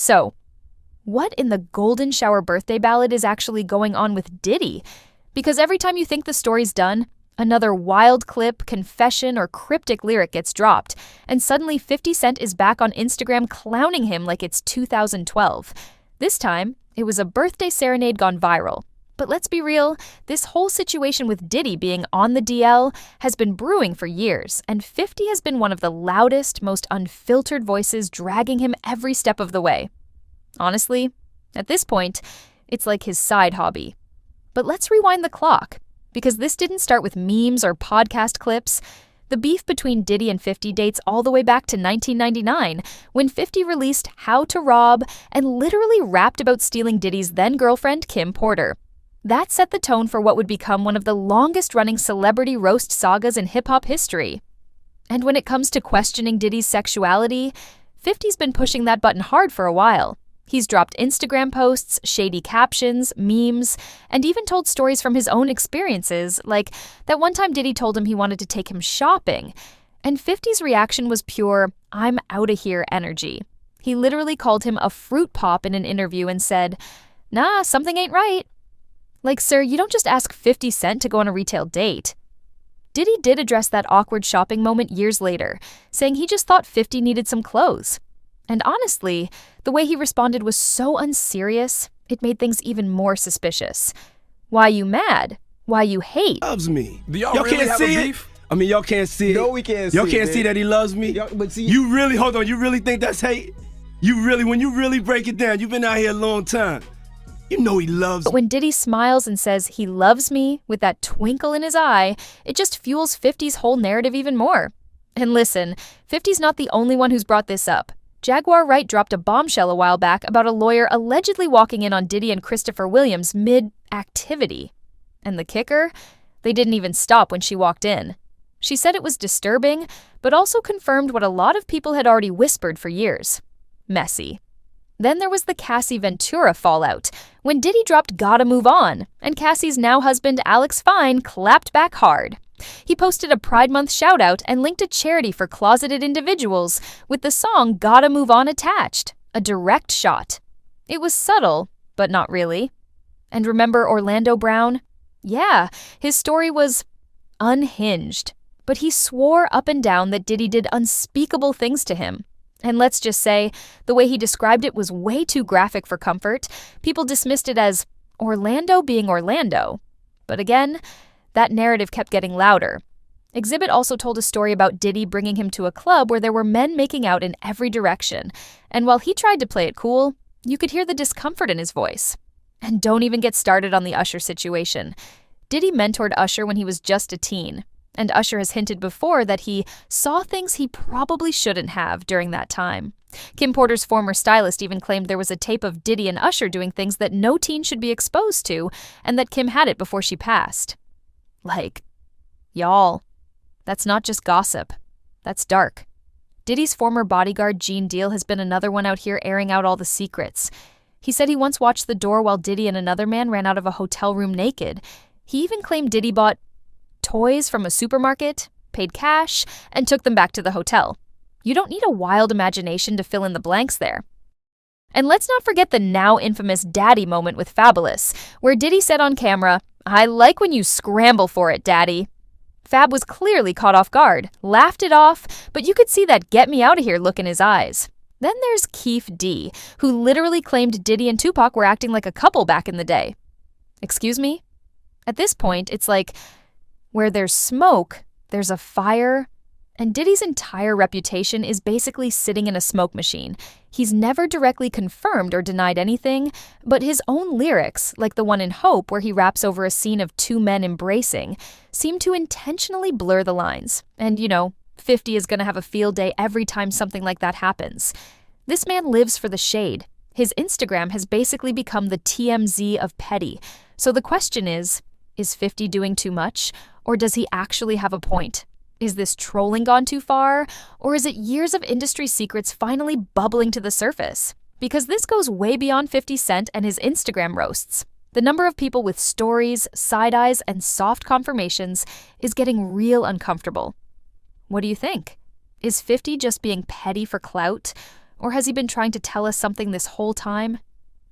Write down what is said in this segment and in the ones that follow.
So, what in the golden shower birthday ballad is actually going on with Diddy? Because every time you think the story's done, another wild clip, confession, or cryptic lyric gets dropped, and suddenly 50 Cent is back on Instagram clowning him like it's 2012. This time, it was a birthday serenade gone viral. But let's be real, this whole situation with Diddy being on the DL has been brewing for years, and 50 has been one of the loudest, most unfiltered voices dragging him every step of the way. Honestly, at this point, it's like his side hobby. But let's rewind the clock, because this didn't start with memes or podcast clips. The beef between Diddy and 50 dates all the way back to 1999, when 50 released How to Rob and literally rapped about stealing Diddy's then-girlfriend Kim Porter. That set the tone for what would become one of the longest-running celebrity roast sagas in hip-hop history. And when it comes to questioning Diddy's sexuality, 50's been pushing that button hard for a while. He's dropped Instagram posts, shady captions, memes, and even told stories from his own experiences, like that one time Diddy told him he wanted to take him shopping. And 50's reaction was pure, "I'm outta here" energy. He literally called him a fruit pop in an interview and said, "Nah, something ain't right." Like, sir, you don't just ask 50 Cent to go on a retail date. Diddy did address that awkward shopping moment years later, saying he just thought 50 needed some clothes. And honestly, the way he responded was so unserious, it made things even more suspicious. Why you mad? Why you hate? Loves me. Do y'all really can't have see a it? beef? I mean, y'all can't see it. No, we can't see Y'all it, can't man. see that he loves me? But see, You really, hold on, you really think that's hate? When you really break it down, you've been out here a long time. You know he loves But when Diddy smiles and says he loves me with that twinkle in his eye, it just fuels 50's whole narrative even more. And listen, 50's not the only one who's brought this up. Jaguar Wright dropped a bombshell a while back about a lawyer allegedly walking in on Diddy and Christopher Williams mid-activity. And the kicker? They didn't even stop when she walked in. She said it was disturbing, but also confirmed what a lot of people had already whispered for years. Messy. Then there was the Cassie Ventura fallout, when Diddy dropped Gotta Move On, and Cassie's now husband Alex Fine clapped back hard. He posted a Pride Month shout-out and linked a charity for closeted individuals with the song Gotta Move On attached, a direct shot. It was subtle, but not really. And remember Orlando Brown? Yeah, his story was unhinged, but he swore up and down that Diddy did unspeakable things to him. And let's just say, the way he described it was way too graphic for comfort. People dismissed it as Orlando being Orlando. But again, that narrative kept getting louder. Exhibit also told a story about Diddy bringing him to a club where there were men making out in every direction. And while he tried to play it cool, you could hear the discomfort in his voice. And don't even get started on the Usher situation. Diddy mentored Usher when he was just a teen. And Usher has hinted before that he saw things he probably shouldn't have during that time. Kim Porter's former stylist even claimed there was a tape of Diddy and Usher doing things that no teen should be exposed to, and that Kim had it before she passed. Like, y'all, that's not just gossip. That's dark. Diddy's former bodyguard Gene Deal has been another one out here airing out all the secrets. He said he once watched the door while Diddy and another man ran out of a hotel room naked. He even claimed Diddy bought toys from a supermarket, paid cash, and took them back to the hotel. You don't need a wild imagination to fill in the blanks there. And let's not forget the now infamous daddy moment with Fabulous, where Diddy said on camera, "I like when you scramble for it, daddy." Fab was clearly caught off guard, laughed it off, but you could see that get me out of here look in his eyes. Then there's Keefe D, who literally claimed Diddy and Tupac were acting like a couple back in the day. Excuse me? At this point, it's like, where there's smoke, there's a fire, and Diddy's entire reputation is basically sitting in a smoke machine. He's never directly confirmed or denied anything, but his own lyrics, like the one in Hope where he raps over a scene of two men embracing, seem to intentionally blur the lines. And, 50 is gonna have a field day every time something like that happens. This man lives for the shade. His Instagram has basically become the TMZ of petty. So the question is 50 doing too much? Or does he actually have a point? Is this trolling gone too far? Or is it years of industry secrets finally bubbling to the surface? Because this goes way beyond 50 Cent and his Instagram roasts. The number of people with stories, side-eyes, and soft confirmations is getting real uncomfortable. What do you think? Is 50 just being petty for clout? Or has he been trying to tell us something this whole time?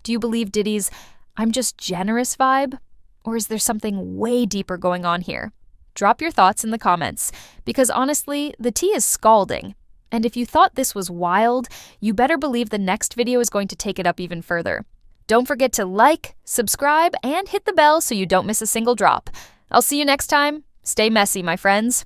Do you believe Diddy's "I'm just generous" vibe? Or is there something way deeper going on here? Drop your thoughts in the comments, because honestly, the tea is scalding. And if you thought this was wild, you better believe the next video is going to take it up even further. Don't forget to like, subscribe, and hit the bell so you don't miss a single drop. I'll see you next time. Stay messy, my friends.